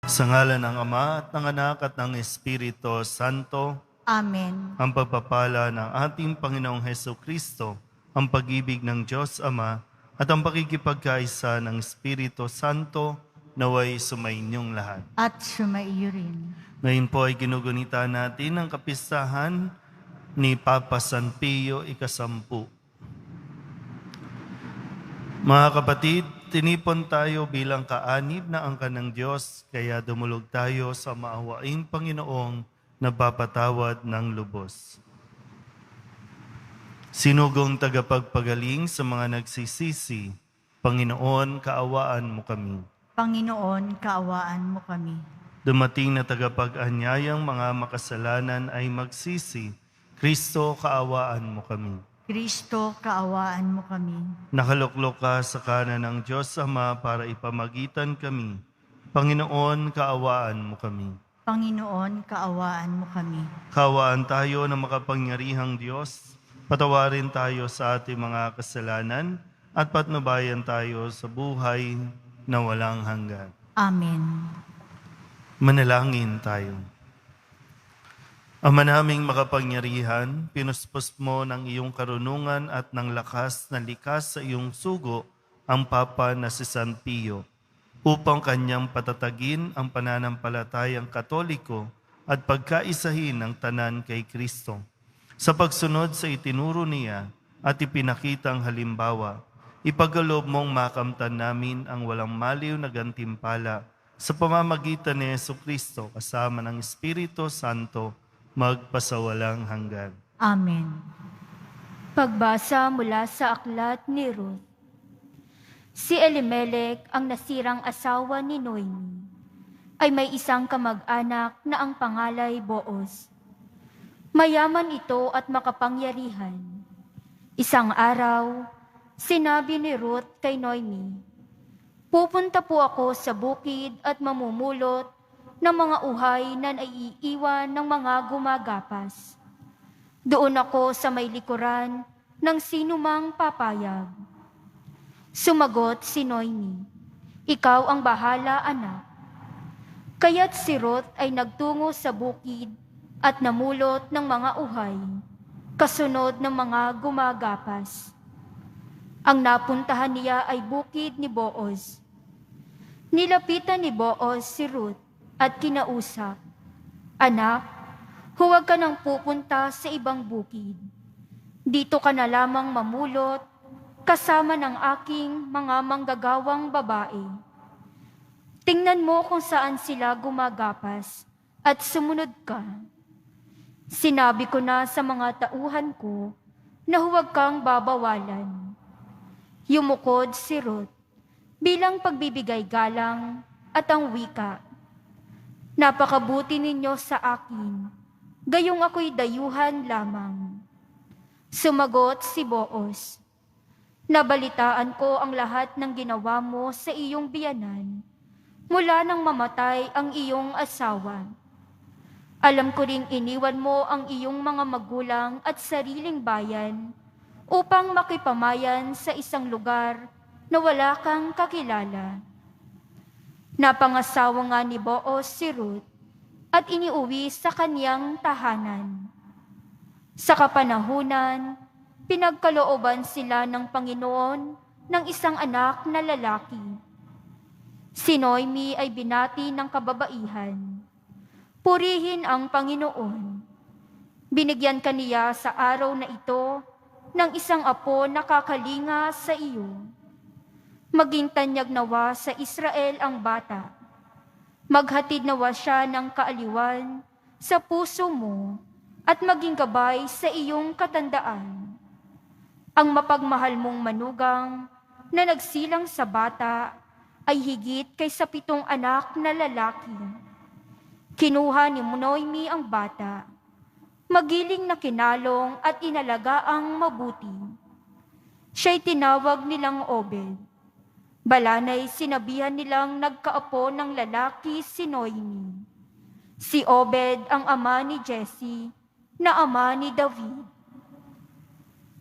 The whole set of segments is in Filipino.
Sa ngalan ng Ama at ng Anak at ng Espiritu Santo, Amen. ang pagpapala ng ating Panginoong Hesukristo, ang pag-ibig ng Diyos Ama, at ang pakikipagkaisa ng Espiritu Santo, naway sumainyong lahat. At sumaiyo rin. Ngayon po ay ginugunita natin ang kapistahan ni Papa San Pio ika-10. Mga kapatid, tinipon tayo bilang kaanib na angkan ng Diyos, kaya dumulog tayo sa maawaing Panginoong nagpapatawad ng lubos. Sinugong tagapagpagaling sa mga nagsisisi, Panginoon, kaawaan mo kami. Panginoon, kaawaan mo kami. Dumating na tagapag-anyayang mga makasalanan ay magsisi, Kristo, kaawaan mo kami. Kristo, kaawaan mo kami. Nakaluklok ka sa kanan ng Diyos Ama para ipamagitan kami. Panginoon, kaawaan mo kami. Panginoon, kaawaan mo kami. Kaawaan tayo ng makapangyarihang Diyos. Patawarin tayo sa ating mga kasalanan at patnubayan tayo sa buhay na walang hanggan. Amen. Manalangin tayo. Ama naming makapangyarihan, pinuspos mo ng iyong karunungan at ng lakas na likas sa iyong sugo ang Papa na si San Pio, upang kanyang patatagin ang pananampalatayang Katoliko at pagkaisahin ng tanan kay Kristo. Sa pagsunod sa itinuro niya at ipinakitang halimbawa, ipagkaloob mong makamtan namin ang walang maliw na gantimpala sa pamamagitan ni Jesucristo kasama ng Espiritu Santo, magpasawalang hanggan. Amen. Pagbasa mula sa aklat ni Ruth. Si Elimelech, ang nasirang asawa ni Noemi, ay may isang kamag-anak na ang pangalay Boaz. Mayaman ito at makapangyarihan. Isang araw, sinabi ni Ruth kay Noemi, "Pupunta po ako sa bukid at mamumulot ng mga uhay na naiiwan ng mga gumagapas. Doon ako sa may likuran ng sinumang papayag." Sumagot si Noemi, "Ikaw ang bahala, anak." Kaya't si Ruth ay nagtungo sa bukid at namulot ng mga uhay, kasunod ng mga gumagapas. Ang napuntahan niya ay bukid ni Boaz. Nilapitan ni Boaz si Ruth at kinausap, "Anak, huwag ka nang pupunta sa ibang bukid. Dito ka na lamang mamulot kasama ng aking mga manggagawang babae. Tingnan mo kung saan sila gumagapas at sumunod ka. Sinabi ko na sa mga tauhan ko na huwag kang babawalan." Yumukod si Ruth bilang pagbibigay galang at ang wika, "Napakabuti ninyo sa akin, gayong ako'y dayuhan lamang." Sumagot si Boaz, "Nabalitaan ko ang lahat ng ginawa mo sa iyong biyanan mula nang mamatay ang iyong asawa. Alam ko ring iniwan mo ang iyong mga magulang at sariling bayan upang makipamayan sa isang lugar na wala kang kakilala." Napangasawa nga ni Boaz si Ruth at iniuwi sa kaniyang tahanan. Sa kapanahunan, pinagkalooban sila ng Panginoon ng isang anak na lalaki. Si Noemi ay binati ng kababaihan, "Purihin ang Panginoon. Binigyan ka niya sa araw na ito ng isang apo na kakalinga sa iyo. Maging tanyag nawa sa Israel ang bata. Maghatid nawa siya ng kaaliwan sa puso mo at maging gabay sa iyong katandaan. Ang mapagmahal mong manugang na nagsilang sa bata ay higit kaysa 7 anak na lalaki." Kinuha ni Noemi ang bata, magiling na kinalong at inalagaang mabuti. Siya'y tinawag nilang Obed. Balanay sinabihan nilang nagkaapo ng lalaki si Noemi. Si Obed ang ama ni Jesse, na ama ni David.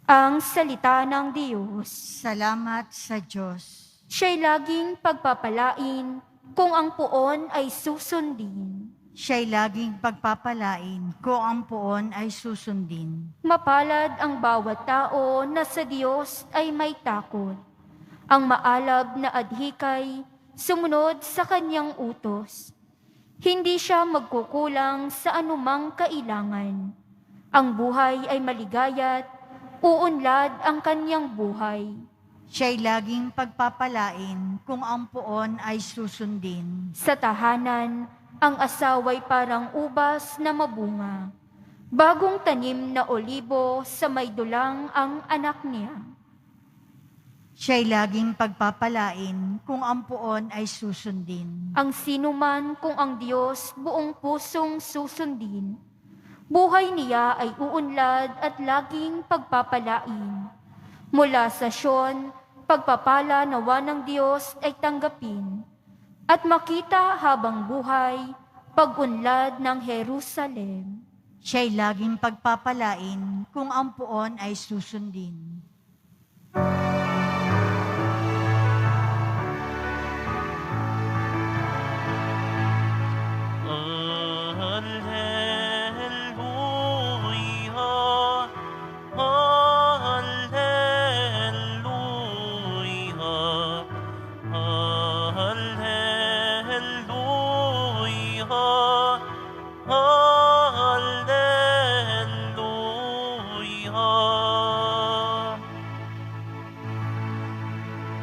Ang salita ng Diyos. Salamat sa Diyos. Siya'y laging pagpapalain kung ang puon ay susundin. Siya'y laging pagpapalain kung ang poon ay susundin. Mapalad ang bawat tao na sa Diyos ay may takot. Ang maalab na adhikay sumunod sa kanyang utos. Hindi siya magkukulang sa anumang kailangan. Ang buhay ay maligaya't uunlad ang kanyang buhay. Siya'y laging pagpapalain kung ang poon ay susundin. Sa tahanan, ang asawa'y parang ubas na mabunga. Bagong tanim na olibo sa may dulang ang anak niya. Siya'y laging pagpapalain kung ang poon ay susundin. Ang sinuman kung ang Diyos buong pusong susundin, buhay niya ay uunlad at laging pagpapalain. Mula sa Sion, pagpapala nawa ng Diyos ay tanggapin, at makita habang buhay, pag-unlad ng Jerusalem. Siya'y laging pagpapalain kung ang poon ay susundin.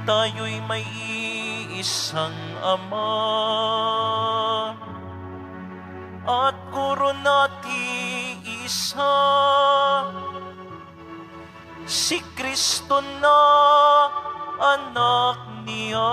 Tayo'y may isang Ama at Guro natin isa, si Kristo na anak niya.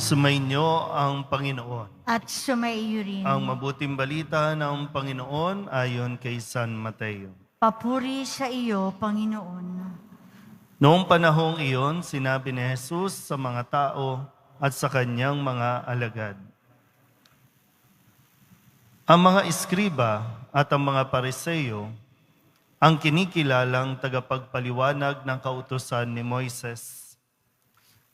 Sumainyo ang Panginoon. At sumaiyo rin. Ang mabuting balita ng Panginoon ayon kay San Mateo. Papuri sa iyo, Panginoon. Noong panahong iyon, sinabi ni Jesus sa mga tao at sa kanyang mga alagad, ang mga iskriba at ang mga pariseyo ang kinikilalang tagapagpaliwanag ng kautusan ni Moises.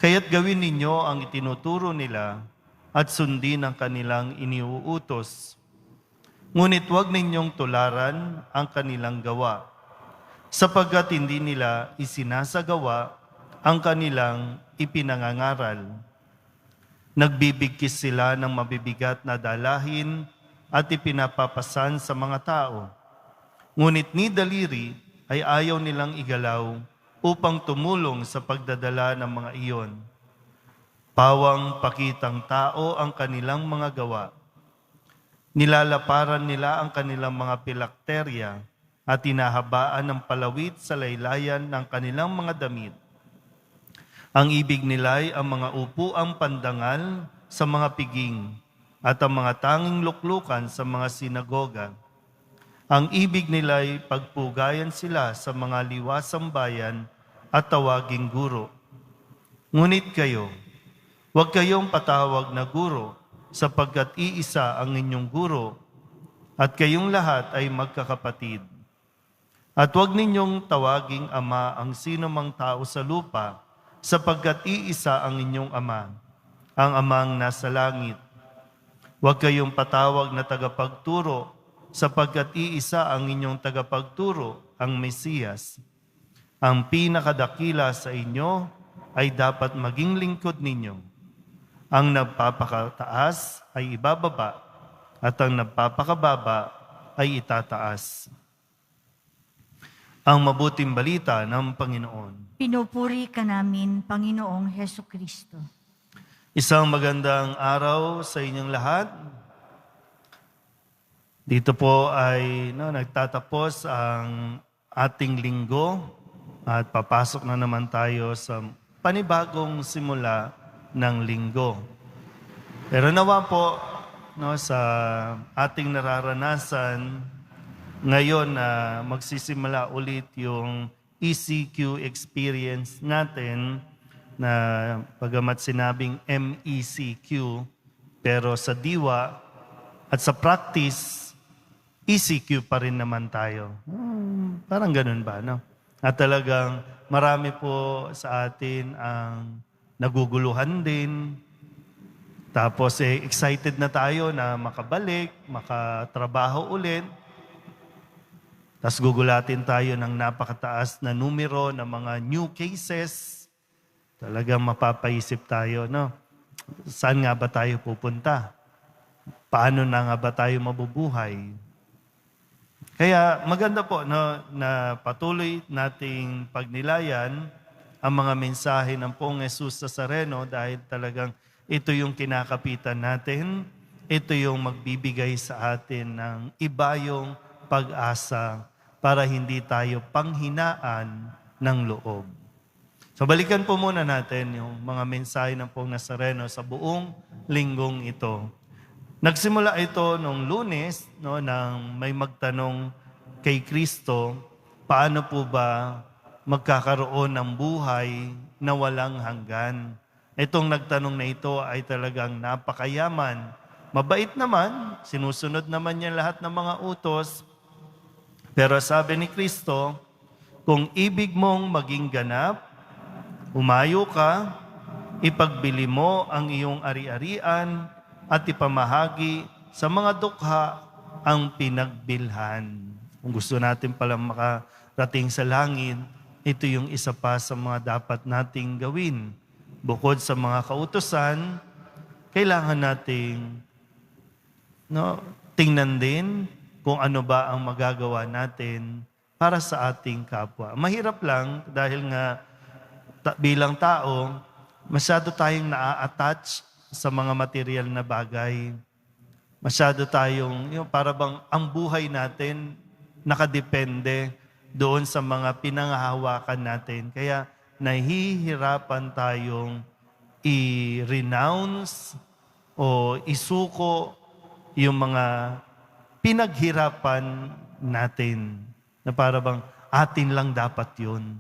Kaya't gawin ninyo ang itinuturo nila at sundin ang kanilang iniuutos. Ngunit huwag ninyong tularan ang kanilang gawa, sapagkat hindi nila isinasagawa ang kanilang ipinangangaral. Nagbibigkis sila ng mabibigat na dalahin at ipinapapasan sa mga tao. Ngunit ni daliri ay ayaw nilang igalaw upang tumulong sa pagdadala ng mga iyon. Pawang pakitang tao ang kanilang mga gawa. Nilalaparan nila ang kanilang mga pilakterya at tinahabaan ng palawit sa laylayan ng kanilang mga damit. Ang ibig nila ay ang mga upuang pandangal sa mga piging at ang mga tanging luklukan sa mga sinagoga. Ang ibig nila ay pagpugayan sila sa mga liwasang bayan at tawaging guro. Ngunit kayo, huwag kayong patawag na guro, sapagkat iisa ang inyong guro, at kayong lahat ay magkakapatid. At huwag ninyong tawaging ama ang sino mang tao sa lupa, sapagkat iisa ang inyong ama, ang amang nasa langit. Huwag kayong patawag na tagapagturo, sapagkat iisa ang inyong tagapagturo, ang Mesiyas. Ang pinakadakila sa inyo ay dapat maging lingkod ninyo. Ang nagpapakataas ay ibababa, at ang nagpapakababa ay itataas. Ang mabuting balita ng Panginoon. Pinupuri ka namin, Panginoong Hesukristo. Isang magandang araw sa inyong lahat. Dito po ay nagtatapos ang ating linggo at papasok na naman tayo sa panibagong simula ng linggo. Pero nawa po, no, sa ating nararanasan ngayon na magsisimula ulit yung ECQ experience natin na pagamat sinabing MECQ, pero sa diwa at sa practice, ECQ pa rin naman tayo. Parang ganun ba, no? At talagang marami po sa atin ang naguguluhan din. Tapos excited na tayo na makabalik, makatrabaho ulit. Tapos gugulatin tayo ng napakataas na numero ng mga new cases. Talagang mapapaisip tayo, no? Saan nga ba tayo pupunta? Paano na nga ba tayo mabubuhay? Kaya maganda po, no, na patuloy nating pagnilayan ang mga mensahe ng Poong Jesus Nazareno dahil talagang ito yung kinakapitan natin. Ito yung magbibigay sa atin ng ibayong pag-asa para hindi tayo panghinaan ng loob. So balikan po muna natin yung mga mensahe ng Poong Nazareno sa buong linggong ito. Nagsimula ito nung Lunes, no, nang may magtanong kay Kristo, paano po ba magkakaroon ng buhay na walang hanggan? Itong nagtanong na ito ay talagang napakayaman. Mabait naman, sinusunod naman niya lahat ng mga utos. Pero sabi ni Kristo, kung ibig mong maging ganap, umayo ka, ipagbili mo ang iyong ari-arian at ipamahagi sa mga dukha ang pinagbilhan. Kung gusto natin palang makarating sa langit, ito yung isa pa sa mga dapat nating gawin. Bukod sa mga kautusan, kailangan nating tingnan din kung ano ba ang magagawa natin para sa ating kapwa. Mahirap lang dahil nga bilang tao, masyado tayong naa-attach sa mga material na bagay. Masyado tayong, para bang ang buhay natin nakadepende doon sa mga pinanghahawakan natin. Kaya nahihirapan tayong i-renounce o isuko yung mga pinaghirapan natin na para bang atin lang dapat yun.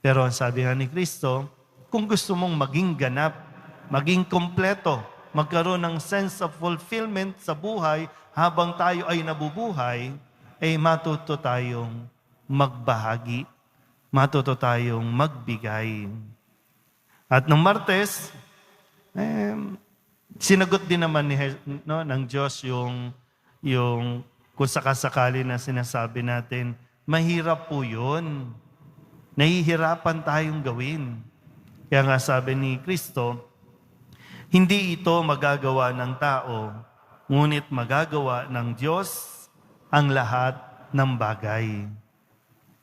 Pero ang sabi nga ni Kristo, kung gusto mong maging ganap, maging kompleto, magkaroon ng sense of fulfillment sa buhay habang tayo ay nabubuhay, ay matuto tayong magbahagi, matuto tayong magbigay. At nung Martes, sinagot din naman ng Diyos yung kung sakasakali na sinasabi natin, mahirap po yun. Nahihirapan tayong gawin. Kaya nga sabi ni Kristo, hindi ito magagawa ng tao, ngunit magagawa ng Diyos ang lahat ng bagay.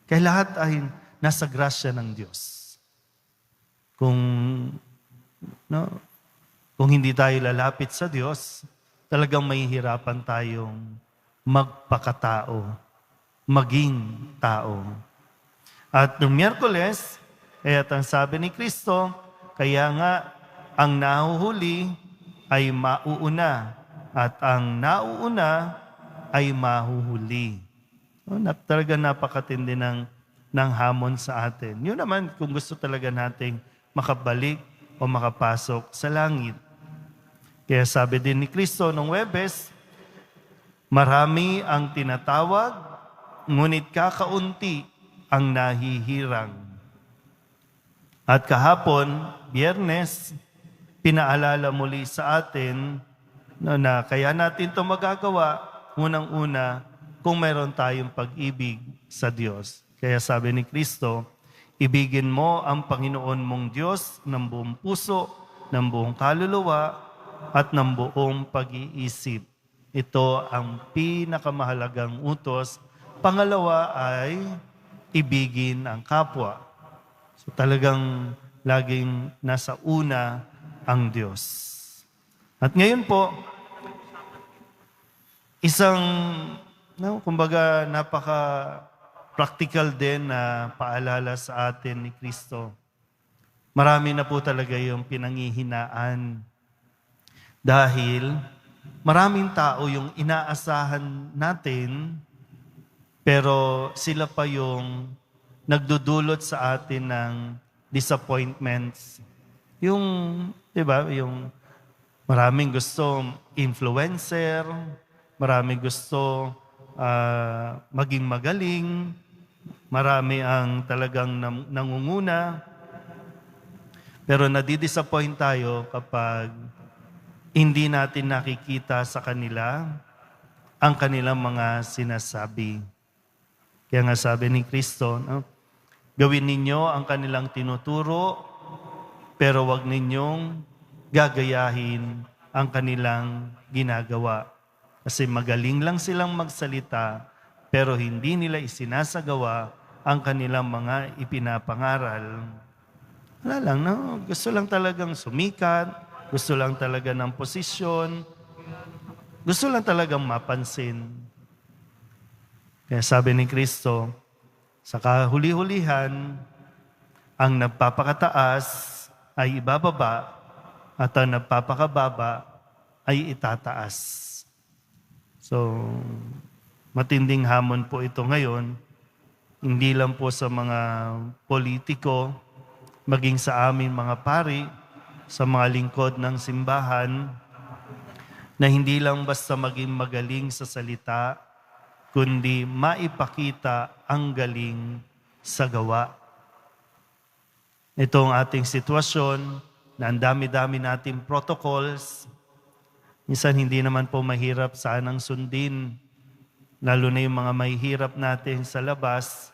Kaya lahat ay nasa grasya ng Diyos. Kung hindi tayo lalapit sa Diyos, talagang mahihirapan tayong magpakatao, maging tao. At noong Miyerkules, kaya't ang sabi ni Kristo, kaya nga ang nahuhuli ay mauuna at ang nauuna ay mahuhuli. Talaga napakatindi ng hamon sa atin. Yun naman kung gusto talaga nating makabalik o makapasok sa langit. Kaya sabi din ni Kristo nung Huwebes, marami ang tinatawag, ngunit kakaunti ang nahihirang. At kahapon, Biyernes, pinaalala muli sa atin na kaya natin ito magagawa, unang-una, kung mayroon tayong pag-ibig sa Diyos. Kaya sabi ni Kristo, ibigin mo ang Panginoon mong Diyos ng buong puso, ng buong kaluluwa, at ng buong pag-iisip. Ito ang pinakamahalagang utos. Pangalawa ay ibigin ang kapwa. So talagang laging nasa una ang Diyos. At ngayon po, isang, kumbaga napaka-practical din na paalala sa atin ni Kristo. Marami na po talaga yung pinanghihinaan dahil maraming tao yung inaasahan natin, pero sila pa yung nagdudulot sa atin ng disappointments. Yung, di ba, yung maraming gusto influencer, maraming gusto maging magaling, marami ang talagang nangunguna, pero nadidisappoint tayo kapag hindi natin nakikita sa kanila ang kanilang mga sinasabi. Kaya nga sabi ni Kristo, no? Gawin ninyo ang kanilang tinuturo, pero wag ninyong gagayahin ang kanilang ginagawa. Kasi magaling lang silang magsalita, pero hindi nila isinasagawa ang kanilang mga ipinapangaral. Wala lang, no? Gusto lang talagang sumikat, gusto lang talaga ng posisyon, gusto lang talagang mapansin. Kaya sabi ni Kristo, sa kahuli-hulihan, ang nagpapakataas ay ibababa at ang nagpapakababa ay itataas. So, matinding hamon po ito ngayon, hindi lang po sa mga politiko, maging sa amin mga pari, sa mga lingkod ng simbahan, na hindi lang basta maging magaling sa salita, kundi maipakita ang galing sa gawa. Ito ang ating sitwasyon na ang dami-dami nating protocols. Minsan hindi naman po mahirap sanang sundin, lalo na yung mga mahihirap natin sa labas.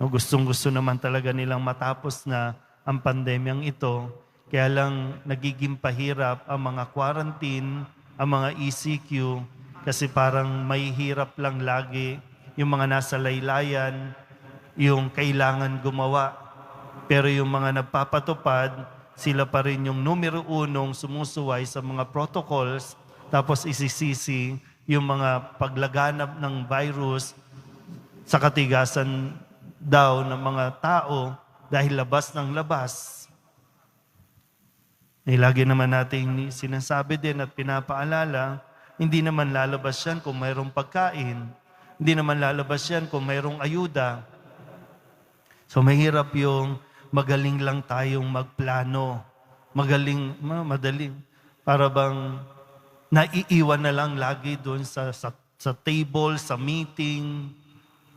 Gustong-gusto naman talaga nilang matapos na ang pandemyang ito. Kaya lang nagiging pahirap ang mga quarantine, ang mga ECQ, kasi parang mahihirap lang lagi yung mga nasa laylayan, yung kailangan gumawa. Pero yung mga nagpapatupad, sila pa rin yung numero unong sumusuway sa mga protocols, tapos isisisi yung mga paglaganap ng virus sa katigasan daw ng mga tao dahil labas ng labas. Lagi naman nating sinasabi din at pinapaalala, hindi naman lalabas yan kung mayroong pagkain. Hindi naman lalabas yan kung mayroong ayuda. So mahirap yung magaling lang tayong magplano. Madaling. Para bang naiiwan na lang lagi doon sa table, sa meeting,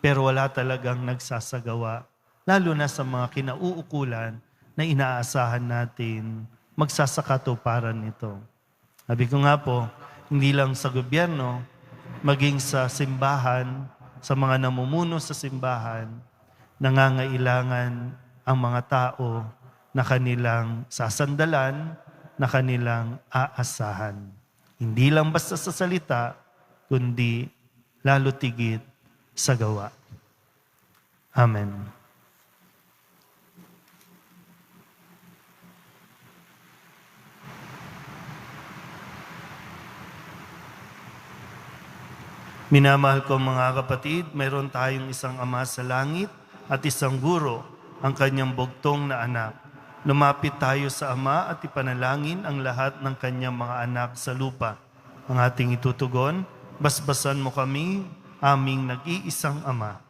pero wala talagang nagsasagawa. Lalo na sa mga kinauukulan na inaasahan natin magsasakatuparan nito. Sabi ko nga po, hindi lang sa gobyerno, maging sa simbahan, sa mga namumuno sa simbahan, nangangailangan ang mga tao na kanilang sasandalan, na kanilang aasahan. Hindi lang basta sa salita, kundi lalo tigit sa gawa. Amen. Minamahal ko mga kapatid, mayroon tayong isang Ama sa langit at isang guro, ang kanyang bugtong na anak. Lumapit tayo sa Ama at ipanalangin ang lahat ng kanyang mga anak sa lupa. Ang ating itutugon, basbasan mo kami, aming nag-iisang Ama.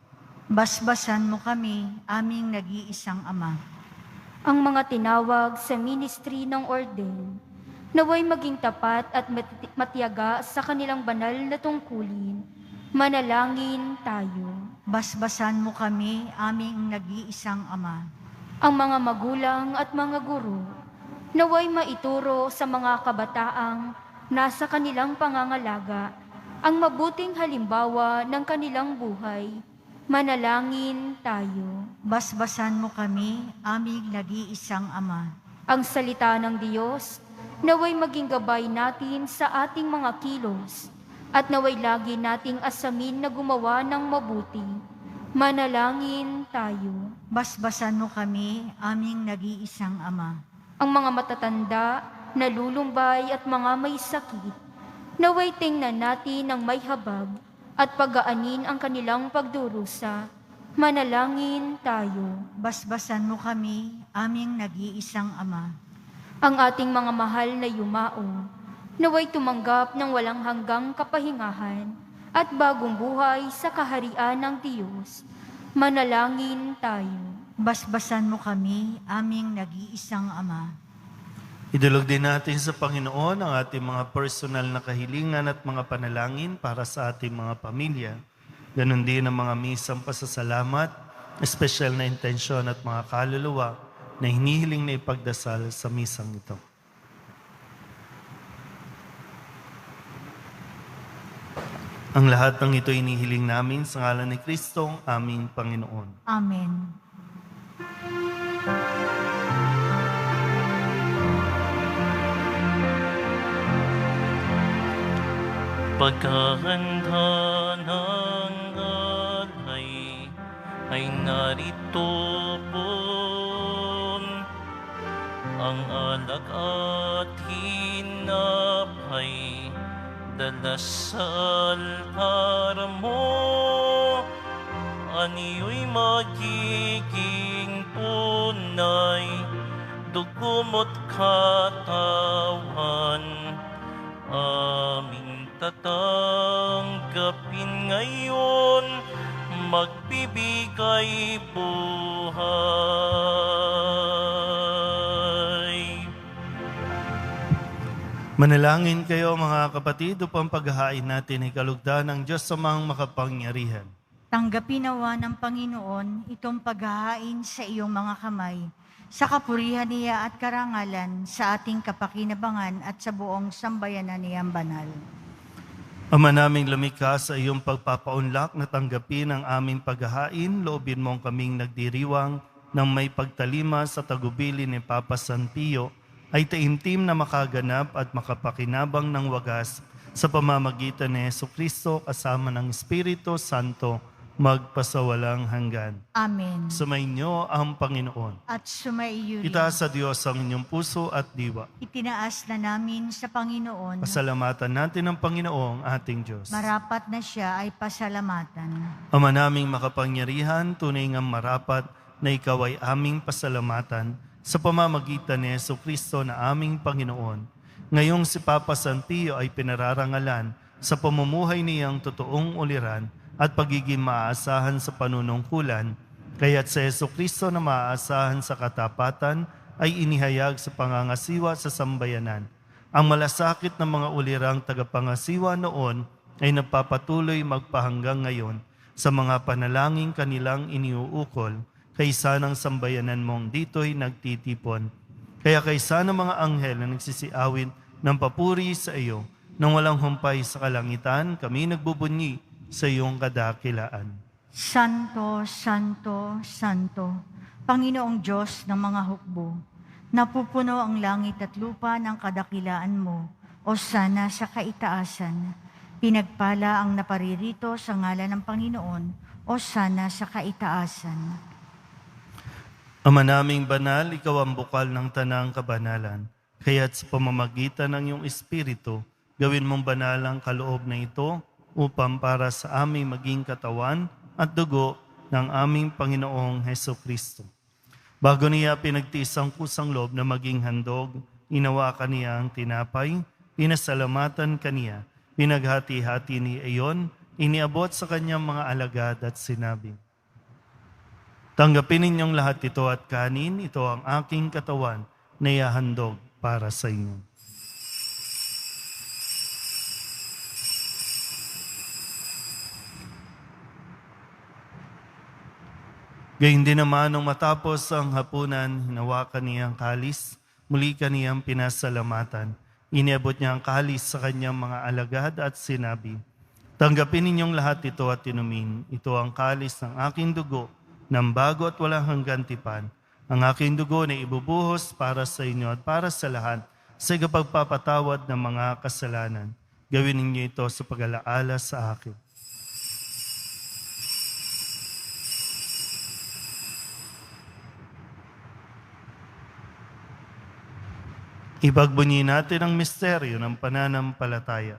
Basbasan mo kami, aming nag-iisang Ama. Ang mga tinawag sa ministry ng Orden, naway maging tapat at matiyaga sa kanilang banal na tungkulin. Manalangin tayo. Basbasan mo kami, aming nag-iisang Ama. Ang mga magulang at mga guro, naway maituro sa mga kabataang nasa kanilang pangangalaga ang mabuting halimbawa ng kanilang buhay. Manalangin tayo. Basbasan mo kami, aming nag-iisang Ama. Ang salita ng Diyos, naway maging gabay natin sa ating mga kilos at naway lagi nating asamin na gumawa ng mabuti. Manalangin tayo. Basbasan mo kami, aming nag-iisang Ama. Ang mga matatanda, nalulumbay at mga may sakit, naway tingnan natin ng may habag at pagaanin ang kanilang pagdurusa. Manalangin tayo. Basbasan mo kami, aming nag-iisang Ama. Ang ating mga mahal na yumao, naway tumanggap ng walang hanggang kapahingahan at bagong buhay sa kaharian ng Diyos. Manalangin tayo. Basbasan mo kami, aming nag-iisang Ama. Idulog din natin sa Panginoon ang ating mga personal na kahilingan at mga panalangin para sa ating mga pamilya. Ganon din ang mga misang pasasalamat, espesyal na intensyon at mga kaluluwa na hinihiling na ipagdasal sa misang ito. Ang lahat ng ito inihiling namin sa ngalan ni Kristo, aming Panginoon. Amen. Paghahanda ng alay ay narito po ang alak at hinapay dala sa altar mo. Aniyo'y magiging tunay, dugo mo't katawan, aming tatanggapin ngayon, magbibigay buhay. Manalangin kayo mga kapatid upang paghahain natin ay kalugdan ng Diyos Amang makapangyarihan. Tanggapin nawa ng Panginoon itong paghahain sa iyong mga kamay, sa kapurihan niya at karangalan, sa ating kapakinabangan at sa buong sambayanan niyang banal. Ama naming lumikha sa iyong pagpapaunlak na tanggapin ang aming paghahain, loobin mong kaming nagdiriwang ng may pagtalima sa tagubili ni Papa San Pio, ay taimtim na makaganap at makapakinabang ng wagas sa pamamagitan ni Jesucristo kasama ng Espiritu Santo, magpasawalang hanggan. Amen. Sumainyo ang Panginoon. At sumaiyo rin. Itaas sa Diyos ang inyong puso at diwa. Itinaas na namin sa Panginoon. Pasalamatan natin ang Panginoong ating Diyos. Marapat na siya ay pasalamatan. Ama naming makapangyarihan, tunay ngang marapat na ikaw ay aming pasalamatan sa pamamagitan ni Jesucristo na aming Panginoon. Ngayong si Papa San Pio ay pinararangalan sa pamumuhay niyang totoong uliran at pagiging maaasahan sa panunungkulan, kaya't sa Jesucristo na maaasahan sa katapatan ay inihayag sa pangangasiwa sa sambayanan. Ang malasakit ng mga ulirang tagapangasiwa noon ay nagpapatuloy magpahanggang ngayon sa mga panalangin kanilang iniuukol, kaysa ng sambayanan mong dito'y nagtitipon. Kaya kaysa ng mga anghel na nagsisiawin ng papuri sa iyo, nang walang humpay sa kalangitan, kami nagbubunyi sa iyong kadakilaan. Santo, Santo, Santo, Panginoong Diyos ng mga hukbo, napupuno ang langit at lupa ng kadakilaan mo, o sana sa kaitaasan. Pinagpala ang naparirito sa ngalan ng Panginoon, o sana sa kaitaasan. Ama naming banal, ikaw ang bukal ng tanang kabanalan. Kaya't sa pamamagitan ng iyong Espiritu, gawin mong banal ang kaloob na ito upang para sa aming maging katawan at dugo ng aming Panginoong Hesukristo. Bago niya pinagtiis ang kusang loob na maging handog, inawakan niya ang tinapay, pinasalamatan kaniya, pinaghati-hati ni iyon, iniabot sa kanyang mga alagad at sinabi, tanggapin ninyong lahat ito at kanin, ito ang aking katawan na ihahandog para sa inyo. Gayun din naman nung matapos ang hapunan, hinawakan niya ang kalis, muli kaniyang pinasalamatan. Iniabot niya ang kalis sa kanyang mga alagad at sinabi, tanggapin ninyong lahat ito at inumin. Ito ang kalis ng aking dugo, ng bago at walang hanggan tipan. Ang aking dugo na ibubuhos para sa inyo at para sa lahat sa pagpapatawad ng mga kasalanan. Gawin ninyo ito sa pag-alaala sa akin. Ipagbunyi natin ang misteryo ng pananampalataya.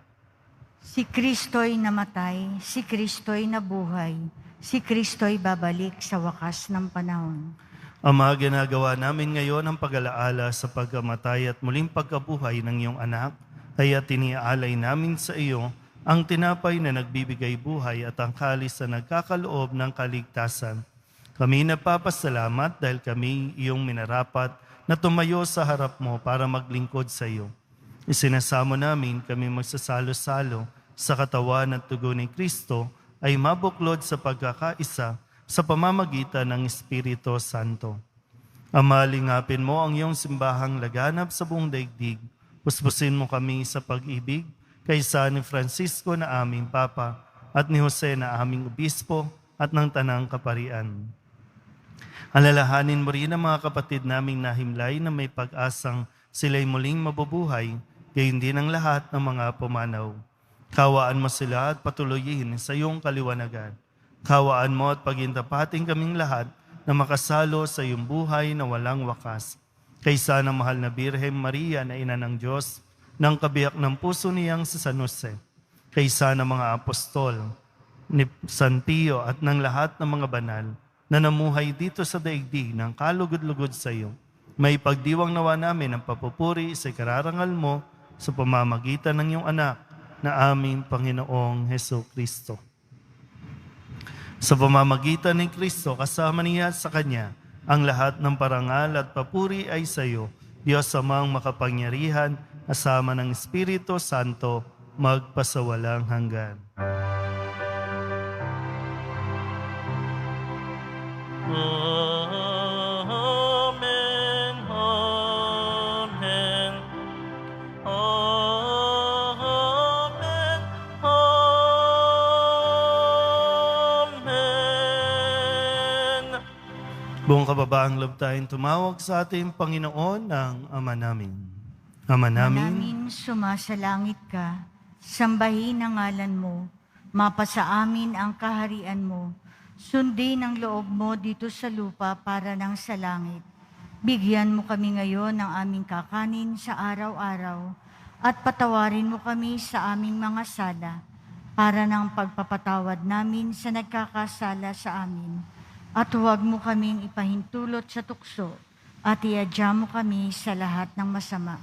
Si Kristo'y namatay, si Kristo'y nabuhay, si Kristo'y babalik sa wakas ng panahon. Ama, ginagawa namin ngayon ang pag-alaala sa pagkamatay at muling pagkabuhay ng iyong anak Kaya tiniaalay namin sa iyo ang tinapay na nagbibigay buhay at ang kalis na nagkakaloob ng kaligtasan. Kami nagpapasalamat dahil kami iyong minarapat na tumayo sa harap mo para maglingkod sa iyo. Isinasamo namin kami magsasalo-salo sa katawan at dugo ni Kristo ay mabuklod sa pagkakaisa sa pamamagitan ng Espiritu Santo. Ama, lingapin mo ang iyong simbahang laganap sa buong daigdig. Puspusin mo kami sa pag-ibig kaysa ni Francisco na aming Papa at ni Jose na aming Obispo at ng Tanang Kaparian. Alalahanin mo rin ang mga kapatid naming nahimlay na may pag-asang sila'y muling mabubuhay, gayon din ang lahat ng mga pumanaw. Kawaan mo sila at patuloyin sa iyong kaliwanagan. Kawaan mo at pagintapating kaming lahat na makasalo sa iyong buhay na walang wakas. Kaysa ng mahal na Birhen Maria na ina ng Diyos, ng kabiyak ng puso niyang si San Jose. Kaysa ng mga apostol, ni San Pio at ng lahat ng mga banal na namuhay dito sa daigdig ng kalugod-lugod sa iyo. May pagdiwang nawa namin ang papupuri sa kararangal mo sa pamamagitan ng iyong anak na aming Panginoong Heso Kristo. Sa pamamagitan ni Kristo, kasama niya sa Kanya, ang lahat ng parangal at papuri ay sa iyo, Diyos amang makapangyarihan, kasama ng Espiritu Santo, magpasawalang hanggan. Amen, amen, amen, amen. Buong kababaang loob tayong tumawag sa ating Panginoon ng Ama namin. Ama namin, sumasalangit ka, sambahin ang ngalan mo, mapasa amin ang kaharian mo, sundin ang loob mo dito sa lupa para ng sa langit. Bigyan mo kami ngayon ng aming kakanin sa araw-araw at patawarin mo kami sa aming mga sala para ng pagpapatawad namin sa nagkakasala sa amin. At huwag mo kaming ipahintulot sa tukso at iadya mo kami sa lahat ng masama.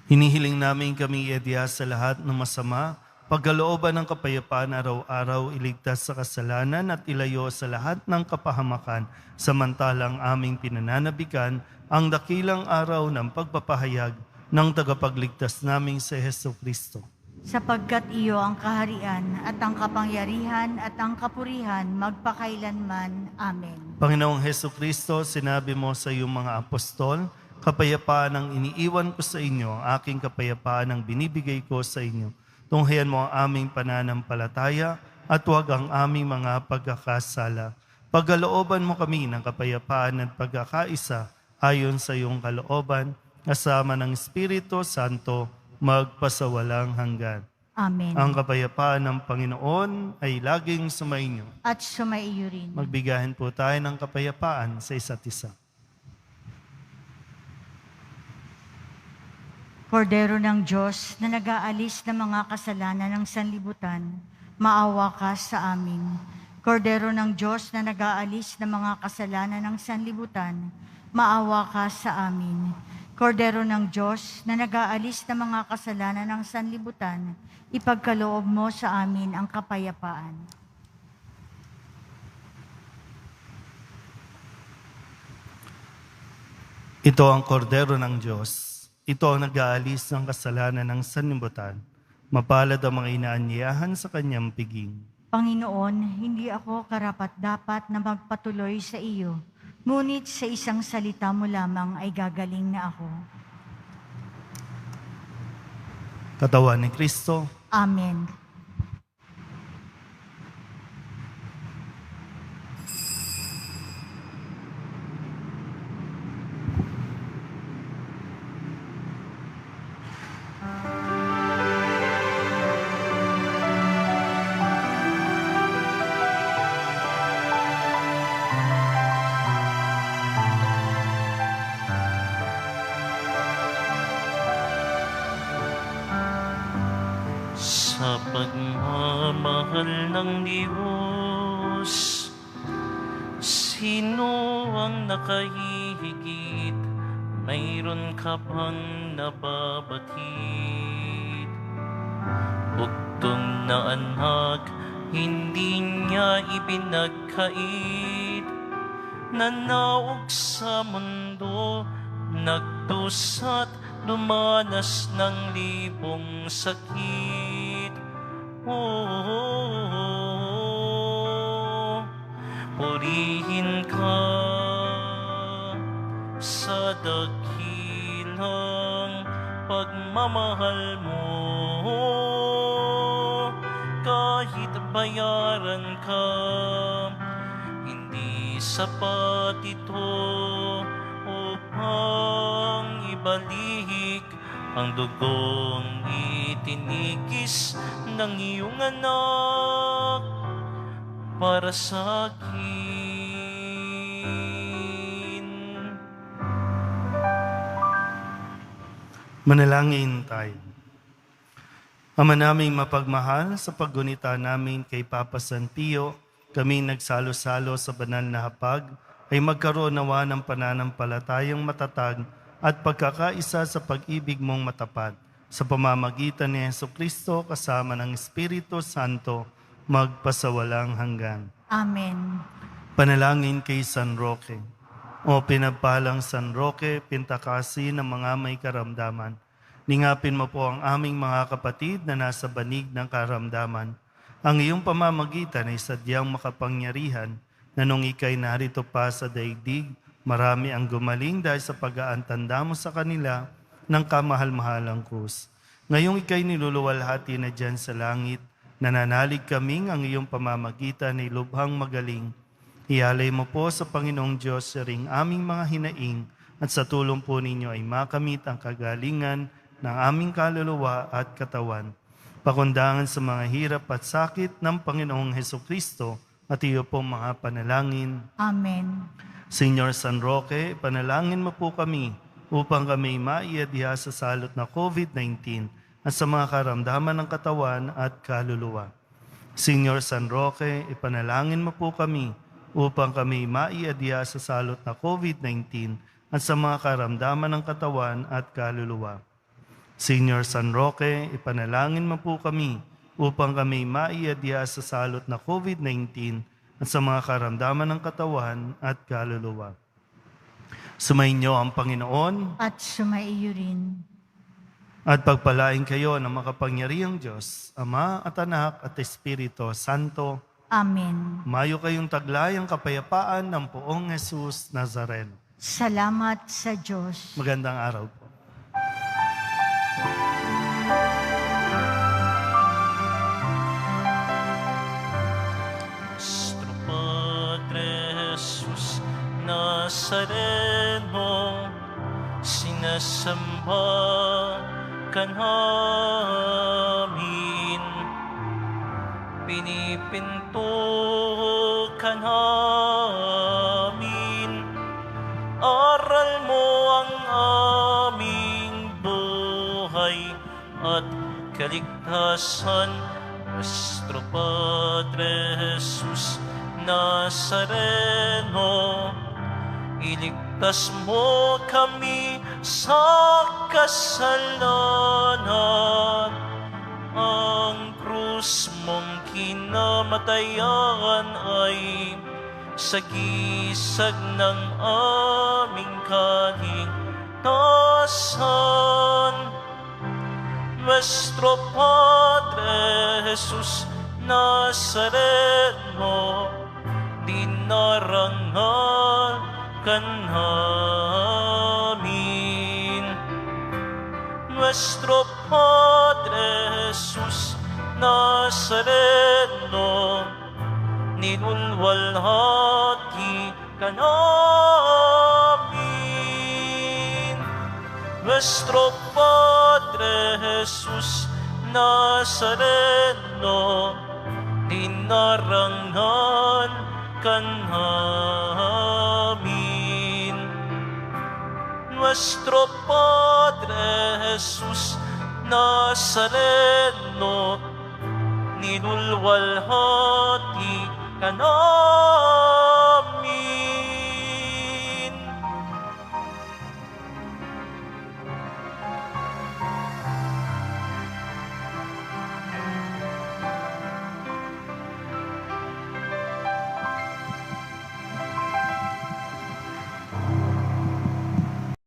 hinihiling namin kami iadya sa lahat ng masama, pagkalooban ng kapayapaan araw-araw, iligtas sa kasalanan at ilayo sa lahat ng kapahamakan, samantalang aming pinananabikan ang dakilang araw ng pagpapahayag ng tagapagligtas naming si Heso Kristo. Sapagkat iyo ang kaharian at ang kapangyarihan at ang kapurihan magpakailanman. Amen. Panginoong Heso Kristo, sinabi mo sa iyong mga apostol, kapayapaan ang iniiwan ko sa inyo, ang aking kapayapaan ang binibigay ko sa inyo. Tunghayan mo ang aming pananampalataya at huwag ang aming mga pagkakasala. Pagkalooban mo kami ng kapayapaan at pagkakaisa ayon sa iyong kalooban, kasama ng Espiritu Santo, magpasawalang hanggan. Amen. Ang kapayapaan ng Panginoon ay laging sumainyo. At sumaiyo rin. Magbigahin po tayo ng kapayapaan sa isa't isa. Kordero ng Diyos na nag-aalis ng mga kasalanan ng sanlibutan, maawa ka sa amin. Kordero ng Diyos na nag-aalis ng mga kasalanan ng sanlibutan, maawa ka sa amin. Kordero ng Diyos na nag-aalis ng mga kasalanan ng sanlibutan, ipagkaloob mo sa amin ang kapayapaan. Ito ang kordero ng Diyos. Ito ang nag-aalis ng kasalanan ng sanlibutan. Mapalad ang mga inaanyayahan sa kanyang piging. Panginoon, hindi ako karapat-dapat na magpatuloy sa iyo, ngunit sa isang salita mo lamang ay gagaling na ako. Katawan ni Kristo. Amen. Sa pagmamahal ng Diyos, sino ang nakahihigit? Mayroon ka bang nababatid? bugtong na anak, hindi niya ibinagkait. Nanaog sa mundo, nagdusa't lumanas ng libong sakit. Purihin ka sa dakilang pagmamahal mo. Kahit bayaran ka, hindi sapat ito upang ibalik ang dugong itinigis ng iyong anak para sa akin. Manalangin tayo. Ama naming mapagmahal, sa paggunita namin kay Papa San Pio, kami nagsalo-salo sa banal na hapag, ay magkaroon nawa ng pananampalatayang matatag at pagkakaisa sa pag-ibig mong matapat. Sa pamamagitan ni Jesucristo kasama ng Espiritu Santo, magpasawalang hanggan. Amen. Panalangin kay San Roque. O pinagpalang San Roque, pintakasi ng mga may karamdaman. Lingapin mo po ang aming mga kapatid na nasa banig ng karamdaman. Ang iyong pamamagitan ay sadyang makapangyarihan na nung ika'y narito pa sa daigdig, marami ang gumaling dahil sa pag-aantanda mo sa kanila ng kamahal-mahalang krus. Ngayong ika'y niluluwalhati na dyan sa langit, nananalig kaming ang iyong pamamagitan ay lubhang magaling. Ialay mo po sa Panginoong Diyos sa ring aming mga hinaing at sa tulong po ninyo ay makamit ang kagalingan ng aming kaluluwa at katawan. Pakundangan sa mga hirap at sakit ng Panginoong Hesukristo at iyo pong mga panalangin. Amen. Señor San Roque, panalangin mo po kami upang kami maiadya sa salot na COVID-19 at sa mga karamdaman ng katawan at kaluluwa. Señor San Roque, ipanalangin mo po kami upang kami maiadya sa salot na COVID-19 at sa mga karamdaman ng katawan at kaluluwa. Señor San Roque, ipanalangin mo po kami upang kami maiadya sa salot na COVID-19 at sa mga karamdaman ng katawan at kaluluwa. Sumainyo ang Panginoon At sumaiyo rin. at pagpalain kayo ng makapangyarihang Diyos, Ama at Anak at Espiritu Santo. Amen. Mayo kayong taglayang kapayapaan ng Poong Jesus Nazareno. Salamat sa Diyos. Magandang araw po. Nuestro Padre Jesus Nazareno, sinasamba ka namin, pinipinto ka namin, aral mo ang aming buhay at kaligtasan. Nuestro Padre Jesus Nazareno, iligtas mo kami sa kasalanan. Ang krus mong kinamatayan ay sagisag ng aming kaligtasan. Nuestro Padre Jesus Nazareno, dinarangal ka namin. Nuestro Padre Jesus Nazareno, nilulwalhati ka namin. Nuestro Padre Jesus Nazareno, dinarangal ka namin. Nuestro Padre Jesus Nazareno, nilulwalhati ka namin.